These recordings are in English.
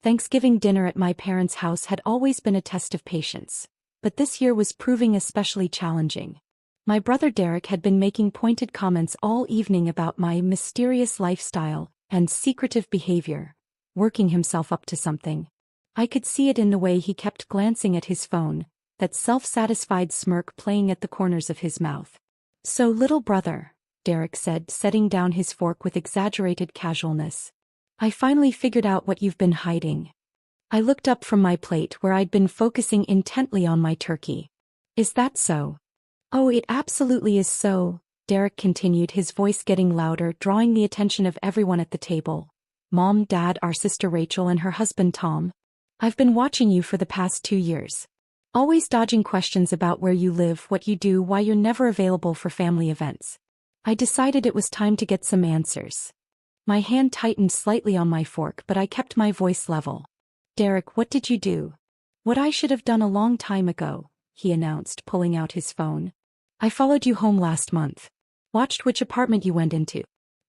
Thanksgiving dinner at my parents' house had always been a test of patience, but this year was proving especially challenging. My brother Derek had been making pointed comments all evening about my mysterious lifestyle and secretive behavior, working himself up to something. I could see it in the way he kept glancing at his phone, that self-satisfied smirk playing at the corners of his mouth. "So, little brother," Derek said, setting down his fork with exaggerated casualness, "I finally figured out what you've been hiding." I looked up from my plate where I'd been focusing intently on my turkey. "Is that so?" "Oh, it absolutely is so," Derek continued, his voice getting louder, drawing the attention of everyone at the table. "Mom, Dad, our sister Rachel and her husband Tom. I've been watching you for the past 2 years. Always dodging questions about where you live, what you do, why you're never available for family events. I decided it was time to get some answers." My hand tightened slightly on my fork, but I kept my voice level. "Derek, what did you do?" "What I should have done a long time ago," he announced, pulling out his phone. "I followed you home last month. Watched which apartment you went into.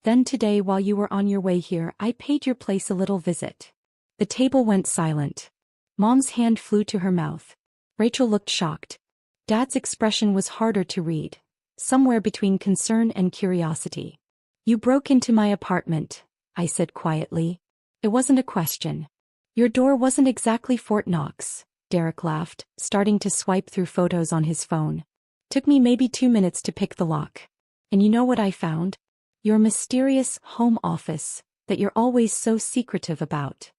Then today, while you were on your way here, I paid your place a little visit." The table went silent. Mom's hand flew to her mouth. Rachel looked shocked. Dad's expression was harder to read, somewhere between concern and curiosity. "You broke into my apartment," I said quietly. "It wasn't a question." "Your door wasn't exactly Fort Knox," Derek laughed, starting to swipe through photos on his phone. "Took me maybe 2 minutes to pick the lock. And you know what I found? Your mysterious home office that you're always so secretive about."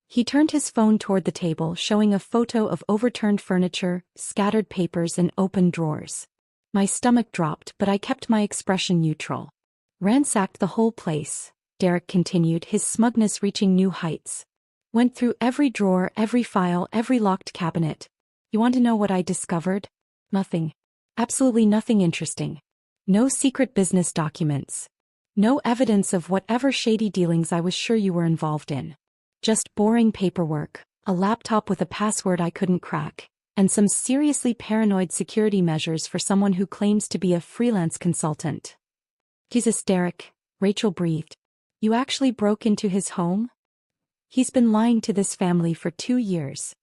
He turned his phone toward the table, showing a photo of overturned furniture, scattered papers, and open drawers. My stomach dropped, but I kept my expression neutral. "Ransacked the whole place," Derek continued, his smugness reaching new heights. "Went through every drawer, every file, every locked cabinet. You want to know what I discovered? Nothing. Absolutely nothing interesting. No secret business documents. No evidence of whatever shady dealings I was sure you were involved in. Just boring paperwork, a laptop with a password I couldn't crack, and some seriously paranoid security measures for someone who claims to be a freelance consultant." "Jesus, Derek," Rachel breathed. "You actually broke into his home?" "He's been lying to this family for 2 years."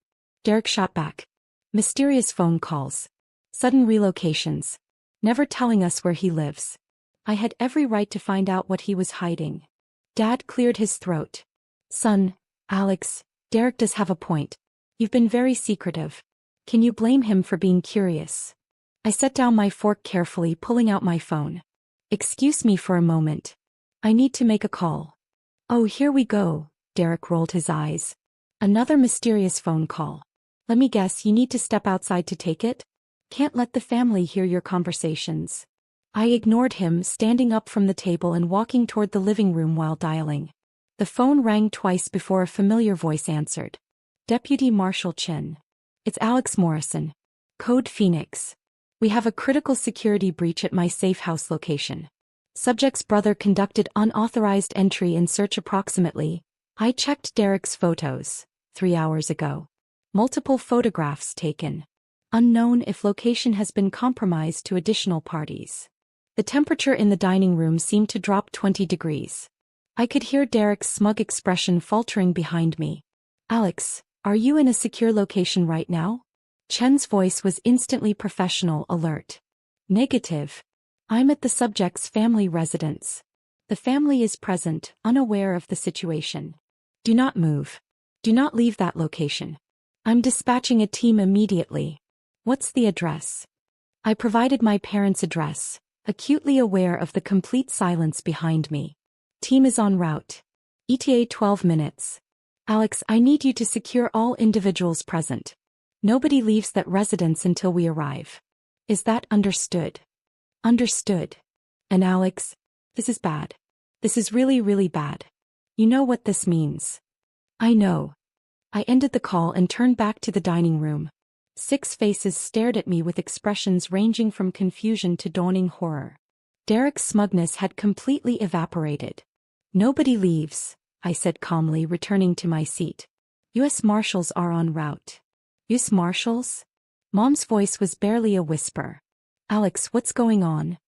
Derek shot back. "Mysterious phone calls. Sudden relocations. Never telling us where he lives. I had every right to find out what he was hiding." Dad cleared his throat. "Son, Alex, Derek does have a point. You've been very secretive. Can you blame him for being curious?" I set down my fork carefully, pulling out my phone. "Excuse me for a moment. I need to make a call." "Oh, here we go," Derek rolled his eyes. "Another mysterious phone call. Let me guess, you need to step outside to take it? Can't let the family hear your conversations." I ignored him, standing up from the table and walking toward the living room while dialing. The phone rang twice before a familiar voice answered. "Deputy Marshal Chin. It's Alex Morrison. Code Phoenix. We have a critical security breach at my safe house location. Subject's brother conducted unauthorized entry and search approximately." I checked Derek's photos, 3 hours ago. Multiple photographs taken. Unknown if location has been compromised to additional parties. The temperature in the dining room seemed to drop 20 degrees. I could hear Derek's smug expression faltering behind me. "Alex, are you in a secure location right now?" Chen's voice was instantly professional, alert. "Negative. I'm at the subject's family residence. The family is present, unaware of the situation. Do not move. Do not leave that location. I'm dispatching a team immediately." "What's the address?" I provided my parents' address, acutely aware of the complete silence behind me. "Team is en route. ETA 12 minutes. Alex, I need you to secure all individuals present. Nobody leaves that residence until we arrive. Is that understood?" "Understood." "And Alex, this is bad. This is really, really bad. You know what this means." "I know." I ended the call and turned back to the dining room. 6 faces stared at me with expressions ranging from confusion to dawning horror. Derek's smugness had completely evaporated. "Nobody leaves," I said calmly, returning to my seat. "U.S. Marshals are en route." "U.S. Marshals?" Mom's voice was barely a whisper. "Alex, what's going on?"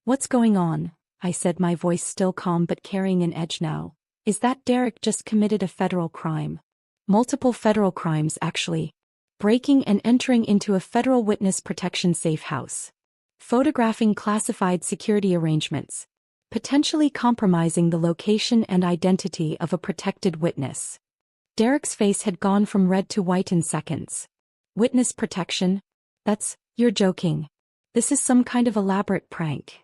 "What's going on?" I said, my voice still calm but carrying an edge now. "Is that Derek just committed a federal crime. Multiple federal crimes, actually. Breaking and entering into a federal witness protection safe house. Photographing classified security arrangements. Potentially compromising the location and identity of a protected witness. Derek's face had gone from red to white in seconds. Witness protection? You're joking. This is some kind of elaborate prank.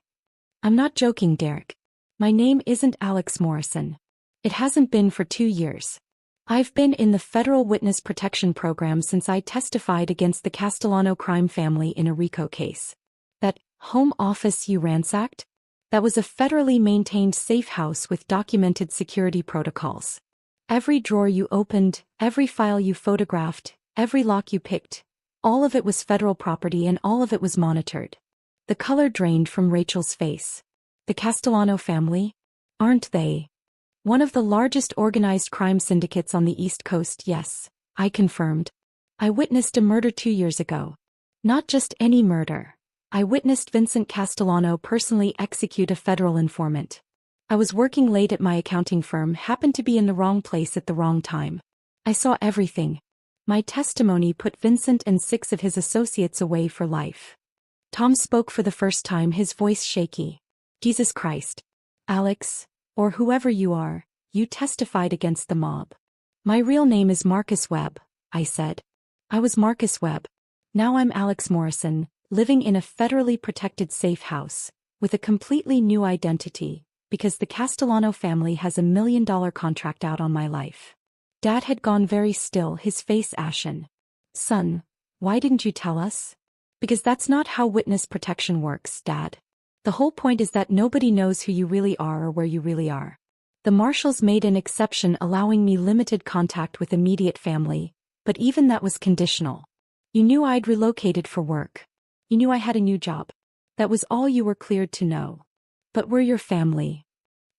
I'm not joking, Derek. My name isn't Alex Morrison. It hasn't been for 2 years. I've been in the Federal Witness Protection Program since I testified against the Castellano crime family in a RICO case. That home office you ransacked? That was a federally maintained safe house with documented security protocols. Every drawer you opened, every file you photographed, every lock you picked, all of it was federal property and all of it was monitored. The color drained from Rachel's face. The Castellano family? Aren't they one of the largest organized crime syndicates on the East Coast? Yes, I confirmed. I witnessed a murder 2 years ago. Not just any murder. I witnessed Vincent Castellano personally execute a federal informant. I was working late at my accounting firm, happened to be in the wrong place at the wrong time. I saw everything. My testimony put Vincent and 6 of his associates away for life. Tom spoke for the first time, his voice shaky. Jesus Christ. Alex, or whoever you are, you testified against the mob. My real name is Marcus Webb, I said. I was Marcus Webb. Now I'm Alex Morrison, living in a federally protected safe house, with a completely new identity, because the Castellano family has $1 million contract out on my life. Dad had gone very still, his face ashen. Son, why didn't you tell us? Because that's not how witness protection works, Dad. The whole point is that nobody knows who you really are or where you really are. The marshals made an exception, allowing me limited contact with immediate family, but even that was conditional. You knew I'd relocated for work. You knew I had a new job. That was all you were cleared to know. But we're your family.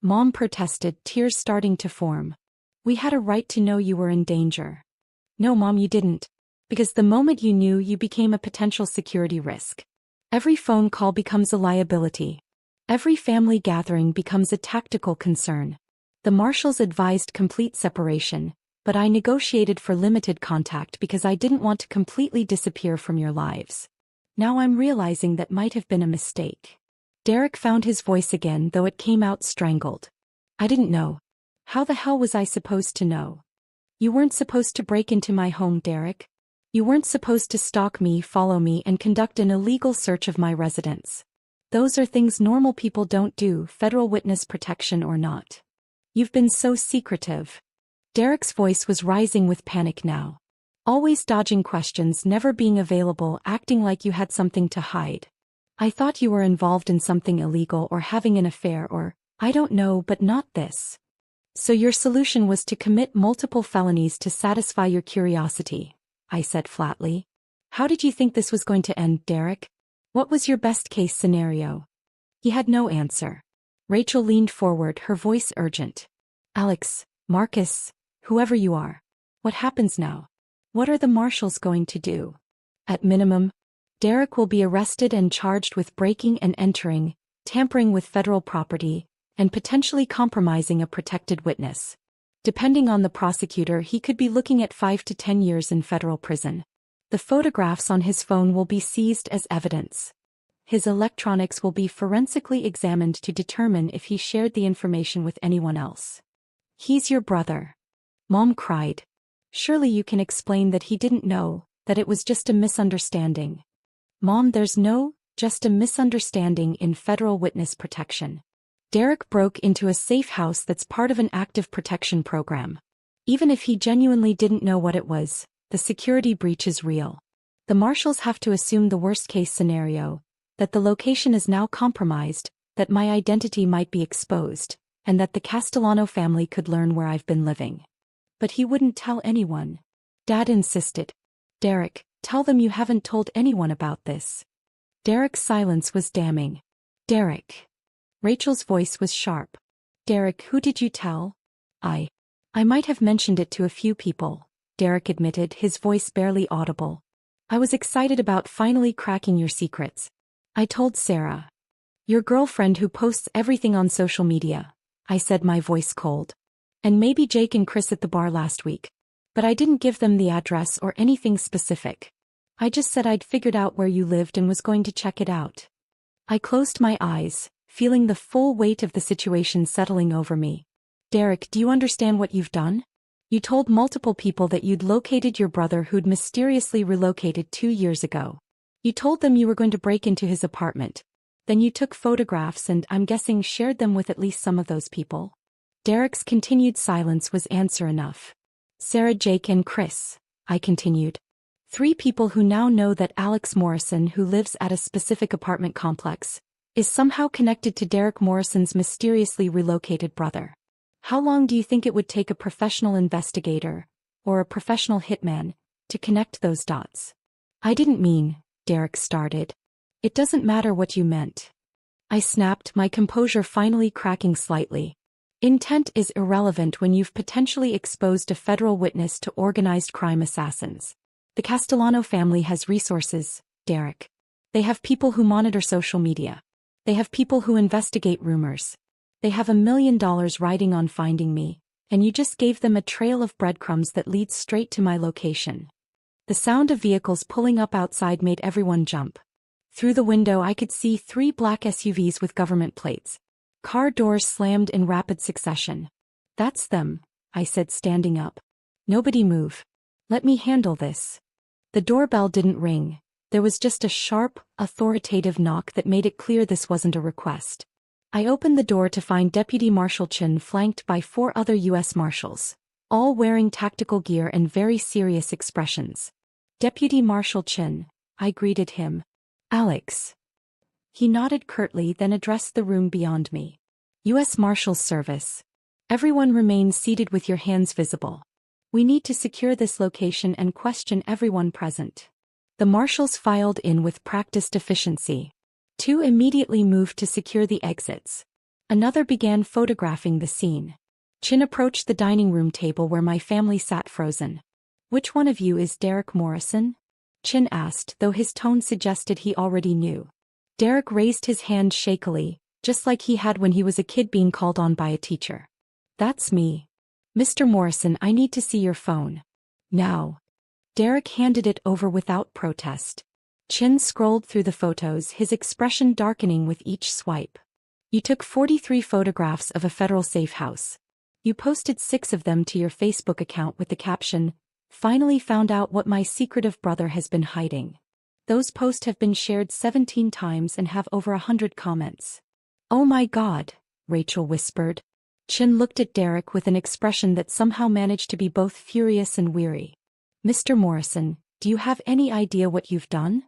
Mom protested, tears starting to form. We had a right to know you were in danger. No, Mom, you didn't. Because the moment you knew, you became a potential security risk. Every phone call becomes a liability. Every family gathering becomes a tactical concern. The marshals advised complete separation, but I negotiated for limited contact because I didn't want to completely disappear from your lives. Now I'm realizing that might have been a mistake. Derek found his voice again, though it came out strangled. I didn't know. How the hell was I supposed to know? You weren't supposed to break into my home, Derek. You weren't supposed to stalk me, follow me, and conduct an illegal search of my residence. Those are things normal people don't do, federal witness protection or not. You've been so secretive. Derek's voice was rising with panic now. Always dodging questions, never being available, acting like you had something to hide. I thought you were involved in something illegal or having an affair or, I don't know, but not this. So your solution was to commit multiple felonies to satisfy your curiosity, I said flatly. How did you think this was going to end, Derek? What was your best-case scenario? He had no answer. Rachel leaned forward, her voice urgent. Alex, Marcus, whoever you are. What happens now? What are the marshals going to do? At minimum, Derek will be arrested and charged with breaking and entering, tampering with federal property, and potentially compromising a protected witness. Depending on the prosecutor, he could be looking at 5 to 10 years in federal prison. The photographs on his phone will be seized as evidence. His electronics will be forensically examined to determine if he shared the information with anyone else. He's your brother. Mom cried. Surely you can explain that he didn't know, that it was just a misunderstanding. Mom, there's no, just a misunderstanding in federal witness protection. Derek broke into a safe house that's part of an active protection program. Even if he genuinely didn't know what it was, the security breach is real. The marshals have to assume the worst-case scenario, that the location is now compromised, that my identity might be exposed, and that the Castellano family could learn where I've been living. But he wouldn't tell anyone. Dad insisted. Derek, tell them you haven't told anyone about this. Derek's silence was damning. Derek. Rachel's voice was sharp. Derek, who did you tell? I might have mentioned it to a few people, Derek admitted, his voice barely audible. I was excited about finally cracking your secrets. I told Sarah. Your girlfriend who posts everything on social media, I said, my voice cold. And maybe Jake and Chris at the bar last week. But I didn't give them the address or anything specific. I just said I'd figured out where you lived and was going to check it out. I closed my eyes, feeling the full weight of the situation settling over me. Derek, do you understand what you've done? You told multiple people that you'd located your brother who'd mysteriously relocated 2 years ago. You told them you were going to break into his apartment. Then you took photographs and, I'm guessing, shared them with at least some of those people. Derek's continued silence was answer enough. Sarah, Jake, and Chris, I continued. 3 people who now know that Alex Morrison, who lives at a specific apartment complex, is somehow connected to Derek Morrison's mysteriously relocated brother. How long do you think it would take a professional investigator, or a professional hitman, to connect those dots? I didn't mean, Derek started. It doesn't matter what you meant. I snapped, my composure finally cracking slightly. Intent is irrelevant when you've potentially exposed a federal witness to organized crime assassins. The Castellano family has resources, Derek. They have people who monitor social media. They have people who investigate rumors. They have $1 million riding on finding me, and you just gave them a trail of breadcrumbs that leads straight to my location. The sound of vehicles pulling up outside made everyone jump. Through the window I could see 3 black SUVs with government plates. Car doors slammed in rapid succession. That's them, I said, standing up. Nobody move. Let me handle this. The doorbell didn't ring. There was just a sharp, authoritative knock that made it clear this wasn't a request. I opened the door to find Deputy Marshal Chin flanked by 4 other U.S. Marshals, all wearing tactical gear and very serious expressions. Deputy Marshal Chin, I greeted him. Alex. He nodded curtly, then addressed the room beyond me. U.S. Marshals Service. Everyone remain seated with your hands visible. We need to secure this location and question everyone present. The marshals filed in with practiced efficiency. 2 immediately moved to secure the exits. Another began photographing the scene. Chin approached the dining room table where my family sat frozen. Which one of you is Derek Morrison? Chin asked, though his tone suggested he already knew. Derek raised his hand shakily, just like he had when he was a kid being called on by a teacher. That's me. Mr. Morrison, I need to see your phone. Now. Derek handed it over without protest. Chin scrolled through the photos, his expression darkening with each swipe. You took 43 photographs of a federal safe house. You posted 6 of them to your Facebook account with the caption, "Finally found out what my secretive brother has been hiding." Those posts have been shared 17 times and have over 100 comments. Oh my God, Rachel whispered. Chin looked at Derek with an expression that somehow managed to be both furious and weary. Mr. Morrison, do you have any idea what you've done?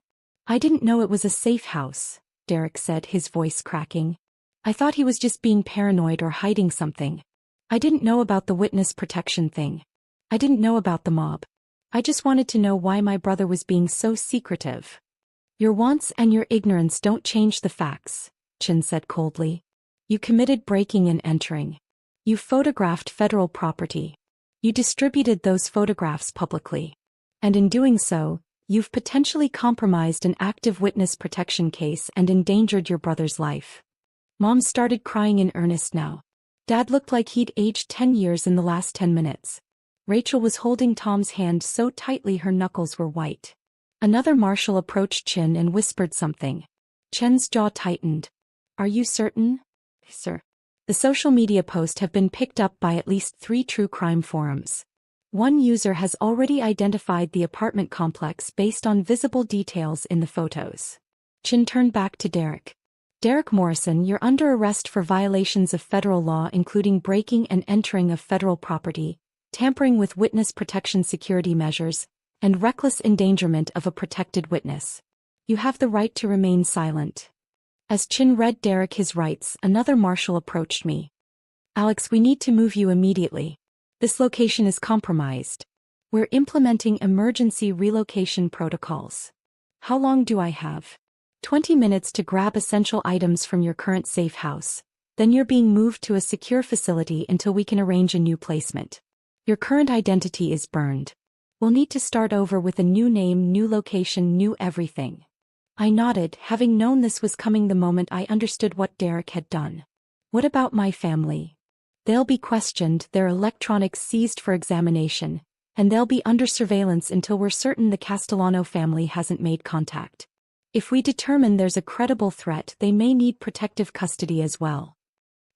I didn't know it was a safe house, Derek said, his voice cracking. I thought he was just being paranoid or hiding something. I didn't know about the witness protection thing. I didn't know about the mob. I just wanted to know why my brother was being so secretive. Your wants and your ignorance don't change the facts, Chin said coldly. You committed breaking and entering. You photographed federal property. You distributed those photographs publicly. And in doing so, you've potentially compromised an active witness protection case and endangered your brother's life. Mom started crying in earnest now. Dad looked like he'd aged 10 years in the last 10 minutes. Rachel was holding Tom's hand so tightly her knuckles were white. Another marshal approached Chin and whispered something. Chin's jaw tightened. Are you certain, sir? The social media posts have been picked up by at least 3 true crime forums. One user has already identified the apartment complex based on visible details in the photos. Chin turned back to Derek. Derek Morrison, you're under arrest for violations of federal law, including breaking and entering of federal property, tampering with witness protection security measures, and reckless endangerment of a protected witness. You have the right to remain silent. As Chin read Derek his rights, another marshal approached me. Alex, we need to move you immediately. This location is compromised. We're implementing emergency relocation protocols. How long do I have? 20 minutes to grab essential items from your current safe house. Then you're being moved to a secure facility until we can arrange a new placement. Your current identity is burned. We'll need to start over with a new name, new location, new everything. I nodded, having known this was coming the moment I understood what Derek had done. What about my family? They'll be questioned, their electronics seized for examination, and they'll be under surveillance until we're certain the Castellano family hasn't made contact. If we determine there's a credible threat, they may need protective custody as well.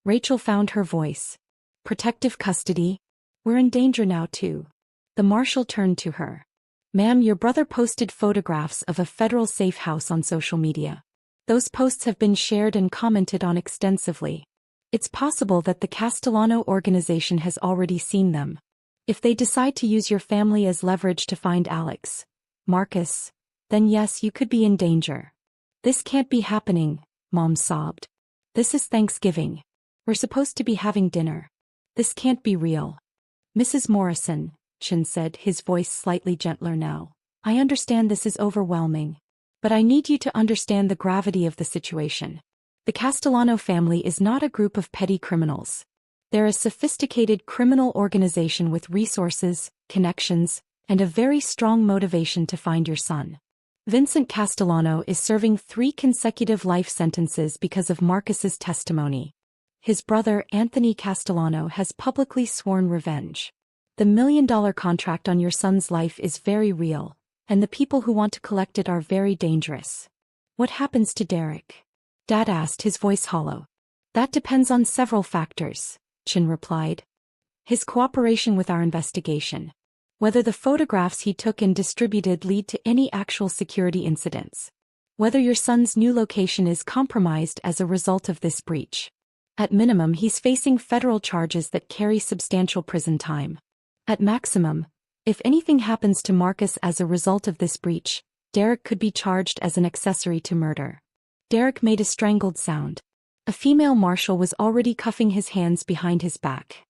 Rachel found her voice. Protective custody? We're in danger now too. The marshal turned to her. Ma'am, your brother posted photographs of a federal safe house on social media. Those posts have been shared and commented on extensively. It's possible that the Castellano organization has already seen them. If they decide to use your family as leverage to find Alex, Marcus, then yes, you could be in danger. This can't be happening, Mom sobbed. This is Thanksgiving. We're supposed to be having dinner. This can't be real. Mrs. Morrison, Chin said, his voice slightly gentler now. I understand this is overwhelming. But I need you to understand the gravity of the situation. The Castellano family is not a group of petty criminals. They're a sophisticated criminal organization with resources, connections, and a very strong motivation to find your son. Vincent Castellano is serving 3 consecutive life sentences because of Marcus's testimony. His brother, Anthony Castellano, has publicly sworn revenge. The $1 million contract on your son's life is very real, and the people who want to collect it are very dangerous. What happens to Derek? Dad asked, his voice hollow. That depends on several factors, Chin replied. His cooperation with our investigation. Whether the photographs he took and distributed lead to any actual security incidents. Whether your son's new location is compromised as a result of this breach. At minimum, he's facing federal charges that carry substantial prison time. At maximum, if anything happens to Marcus as a result of this breach, Derek could be charged as an accessory to murder. Derek made a strangled sound. A female marshal was already cuffing his hands behind his back.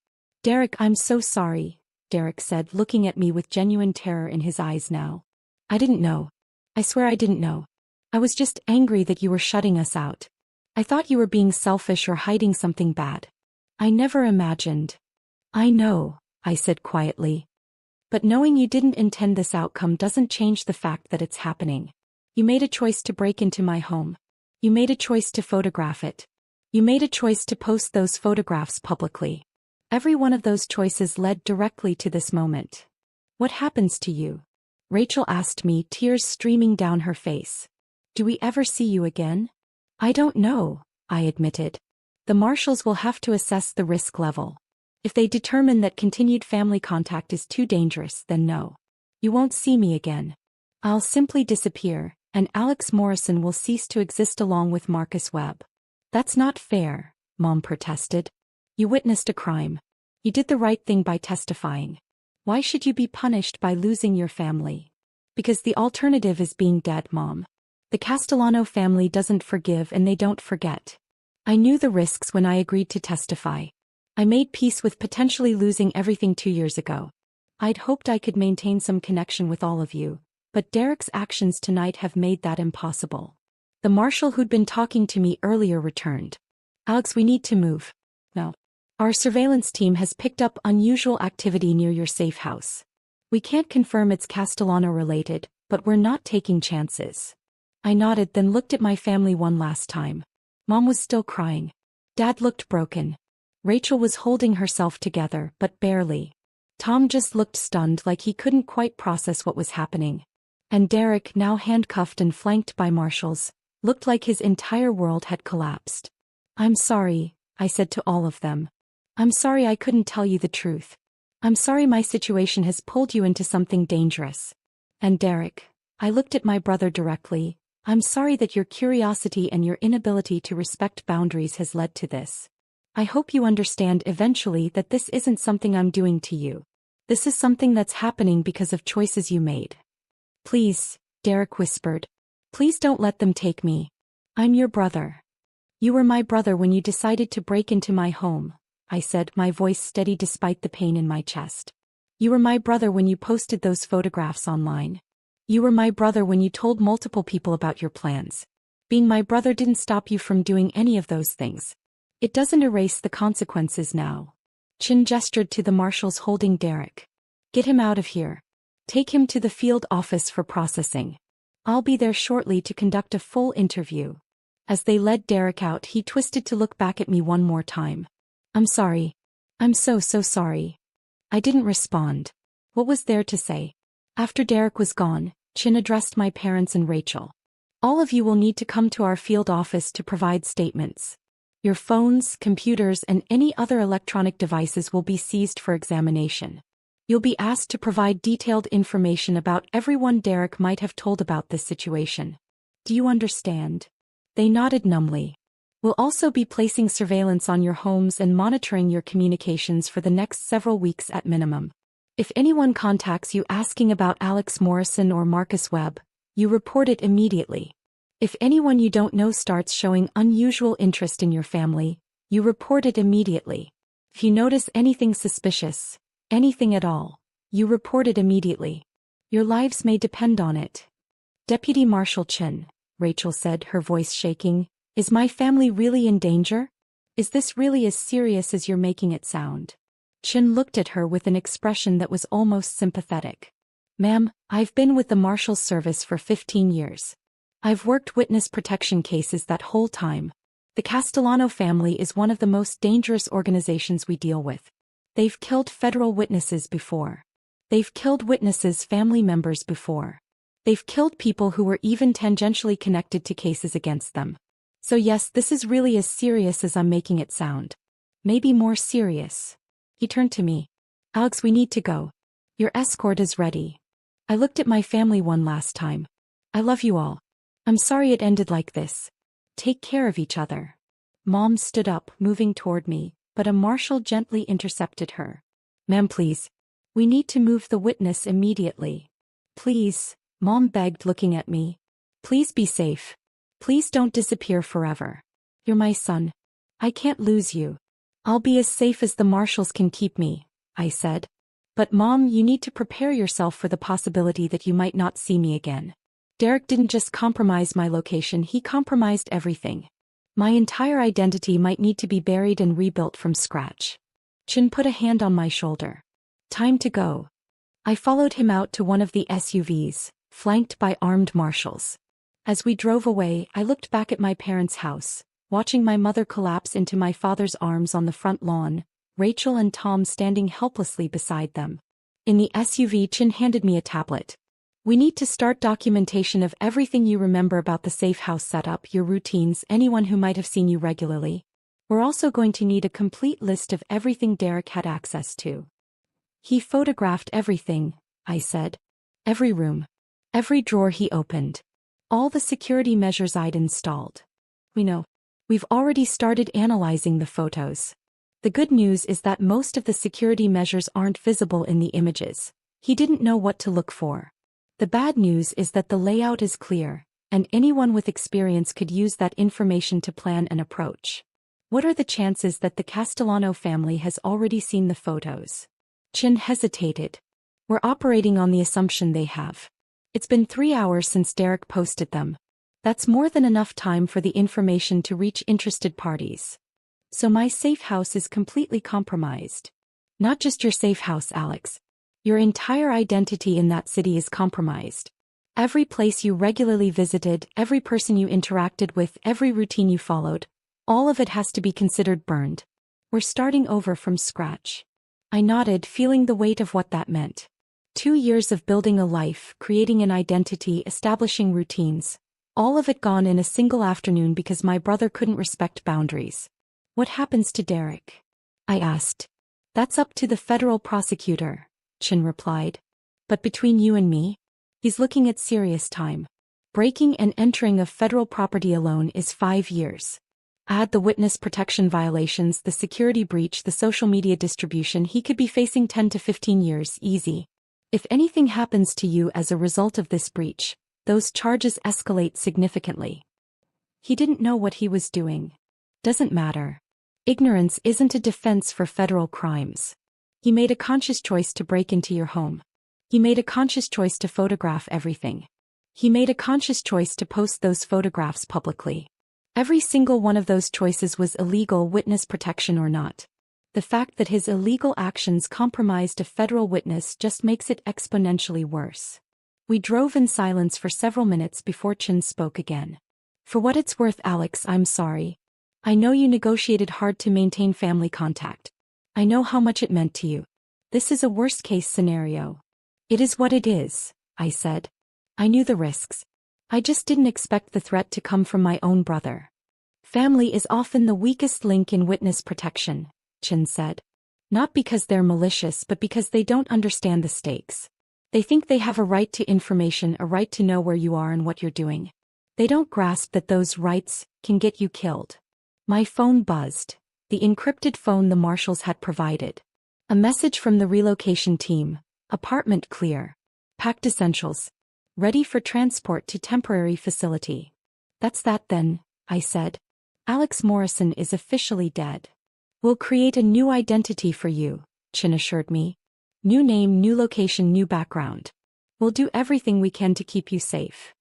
Derek, I'm so sorry, Derek said, looking at me with genuine terror in his eyes now. I didn't know. I swear I didn't know. I was just angry that you were shutting us out. I thought you were being selfish or hiding something bad. I never imagined. I know, I said quietly. But knowing you didn't intend this outcome doesn't change the fact that it's happening. You made a choice to break into my home. You made a choice to photograph it. You made a choice to post those photographs publicly. Every one of those choices led directly to this moment. What happens to you? Rachel asked me, tears streaming down her face. Do we ever see you again? I don't know, I admitted. The marshals will have to assess the risk level. If they determine that continued family contact is too dangerous, then no. You won't see me again. I'll simply disappear, and Alex Morrison will cease to exist along with Marcus Webb. That's not fair, Mom protested. You witnessed a crime. You did the right thing by testifying. Why should you be punished by losing your family? Because the alternative is being dead, Mom. The Castellano family doesn't forgive and they don't forget. I knew the risks when I agreed to testify. I made peace with potentially losing everything 2 years ago. I'd hoped I could maintain some connection with all of you, but Derek's actions tonight have made that impossible. The marshal who'd been talking to me earlier returned. Alex, we need to move. No. Our surveillance team has picked up unusual activity near your safe house. We can't confirm it's Castellano related, but we're not taking chances. I nodded, then looked at my family one last time. Mom was still crying. Dad looked broken. Rachel was holding herself together, but barely. Tom just looked stunned, like he couldn't quite process what was happening. And Derek, now handcuffed and flanked by marshals, looked like his entire world had collapsed. I'm sorry, I said to all of them. I'm sorry I couldn't tell you the truth. I'm sorry my situation has pulled you into something dangerous. And Derek, I looked at my brother directly, I'm sorry that your curiosity and your inability to respect boundaries has led to this. I hope you understand eventually that this isn't something I'm doing to you. This is something that's happening because of choices you made. Please, Derek whispered. Please don't let them take me. I'm your brother. You were my brother when you decided to break into my home, I said, my voice steady despite the pain in my chest. You were my brother when you posted those photographs online. You were my brother when you told multiple people about your plans. Being my brother didn't stop you from doing any of those things. It doesn't erase the consequences now. Chin gestured to the marshals holding Derek. Get him out of here. Take him to the field office for processing. I'll be there shortly to conduct a full interview. As they led Derek out, he twisted to look back at me one more time. I'm sorry. I'm so sorry. I didn't respond. What was there to say? After Derek was gone, Chin addressed my parents and Rachel. All of you will need to come to our field office to provide statements. Your phones, computers, and any other electronic devices will be seized for examination. You'll be asked to provide detailed information about everyone Derek might have told about this situation. Do you understand? They nodded numbly. We'll also be placing surveillance on your homes and monitoring your communications for the next several weeks at minimum. If anyone contacts you asking about Alex Morrison or Marcus Webb, you report it immediately. If anyone you don't know starts showing unusual interest in your family, you report it immediately. If you notice anything suspicious, anything at all, you report it immediately. Your lives may depend on it. Deputy Marshal Chin, Rachel said, her voice shaking, is my family really in danger? Is this really as serious as you're making it sound? Chin looked at her with an expression that was almost sympathetic. Ma'am, I've been with the Marshal's Service for 15 years. I've worked witness protection cases that whole time. The Castellano family is one of the most dangerous organizations we deal with. They've killed federal witnesses before. They've killed witnesses' family members before. They've killed people who were even tangentially connected to cases against them. So yes, this is really as serious as I'm making it sound. Maybe more serious. He turned to me. Alex, we need to go. Your escort is ready. I looked at my family one last time. I love you all. I'm sorry it ended like this. Take care of each other. Mom stood up, moving toward me, but a marshal gently intercepted her. Ma'am, please. We need to move the witness immediately. Please, Mom begged, looking at me. Please be safe. Please don't disappear forever. You're my son. I can't lose you. I'll be as safe as the marshals can keep me, I said. But Mom, you need to prepare yourself for the possibility that you might not see me again. Derek didn't just compromise my location, he compromised everything. My entire identity might need to be buried and rebuilt from scratch. Chin put a hand on my shoulder. Time to go. I followed him out to one of the SUVs, flanked by armed marshals. As we drove away, I looked back at my parents' house, watching my mother collapse into my father's arms on the front lawn, Rachel and Tom standing helplessly beside them. In the SUV, Chin handed me a tablet. We need to start documentation of everything you remember about the safe house setup, your routines, anyone who might have seen you regularly. We're also going to need a complete list of everything Derek had access to. He photographed everything, I said. Every room. Every drawer he opened. All the security measures I'd installed. We know. We've already started analyzing the photos. The good news is that most of the security measures aren't visible in the images. He didn't know what to look for. The bad news is that the layout is clear, and anyone with experience could use that information to plan an approach. What are the chances that the Castellano family has already seen the photos? Chin hesitated. We're operating on the assumption they have. It's been 3 hours since Derek posted them. That's more than enough time for the information to reach interested parties. So my safe house is completely compromised. Not just your safe house, Alex. Your entire identity in that city is compromised. Every place you regularly visited, every person you interacted with, every routine you followed, all of it has to be considered burned. We're starting over from scratch. I nodded, feeling the weight of what that meant. 2 years of building a life, creating an identity, establishing routines, all of it gone in a single afternoon because my brother couldn't respect boundaries. What happens to Derek? I asked. That's up to the federal prosecutor, Chin replied. But between you and me, he's looking at serious time. Breaking and entering of federal property alone is 5 years. Add the witness protection violations, the security breach, the social media distribution, he could be facing 10 to 15 years, easy. If anything happens to you as a result of this breach, those charges escalate significantly. He didn't know what he was doing. Doesn't matter. Ignorance isn't a defense for federal crimes. He made a conscious choice to break into your home. He made a conscious choice to photograph everything. He made a conscious choice to post those photographs publicly. Every single one of those choices was illegal, witness protection or not. The fact that his illegal actions compromised a federal witness just makes it exponentially worse. We drove in silence for several minutes before Chin spoke again. For what it's worth, Alex, I'm sorry. I know you negotiated hard to maintain family contact. I know how much it meant to you. This is a worst-case scenario. It is what it is, I said. I knew the risks. I just didn't expect the threat to come from my own brother. Family is often the weakest link in witness protection, Chen said. Not because they're malicious but because they don't understand the stakes. They think they have a right to information, a right to know where you are and what you're doing. They don't grasp that those rights can get you killed. My phone buzzed. The encrypted phone the marshals had provided. A message from the relocation team. Apartment clear. Packed essentials. Ready for transport to temporary facility. That's that then, I said. Alex Morrison is officially dead. We'll create a new identity for you, Chen assured me. New name, new location, new background. We'll do everything we can to keep you safe.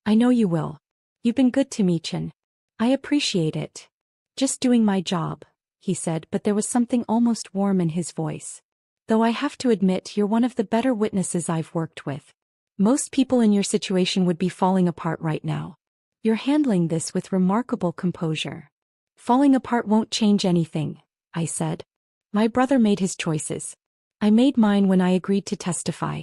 I know you will. You've been good to me, Chen. I appreciate it. Just doing my job, he said, but there was something almost warm in his voice. Though I have to admit you're one of the better witnesses I've worked with. Most people in your situation would be falling apart right now. You're handling this with remarkable composure. Falling apart won't change anything, I said. My brother made his choices. I made mine when I agreed to testify.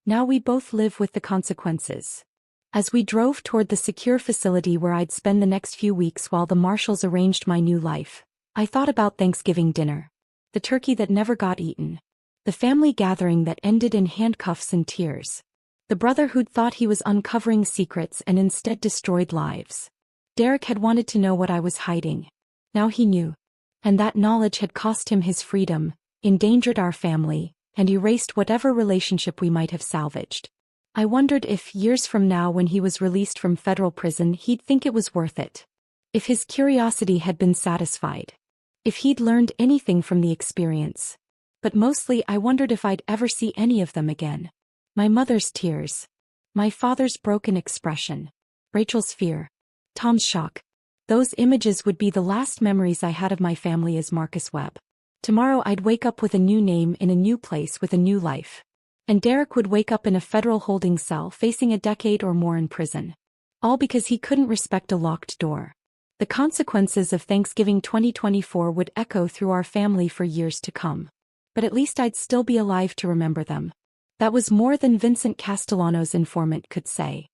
Now we both live with the consequences. As we drove toward the secure facility where I'd spend the next few weeks while the marshals arranged my new life, I thought about Thanksgiving dinner. The turkey that never got eaten. The family gathering that ended in handcuffs and tears. The brother who'd thought he was uncovering secrets and instead destroyed lives. Derek had wanted to know what I was hiding. Now he knew. And that knowledge had cost him his freedom, endangered our family, and erased whatever relationship we might have salvaged. I wondered if, years from now when he was released from federal prison, he'd think it was worth it. If his curiosity had been satisfied. If he'd learned anything from the experience. But mostly I wondered if I'd ever see any of them again. My mother's tears. My father's broken expression. Rachel's fear. Tom's shock. Those images would be the last memories I had of my family as Marcus Webb. Tomorrow I'd wake up with a new name in a new place with a new life. And Derek would wake up in a federal holding cell facing a decade or more in prison. All because he couldn't respect a locked door. The consequences of Thanksgiving 2024 would echo through our family for years to come. But at least I'd still be alive to remember them. That was more than Vincent Castellano's informant could say.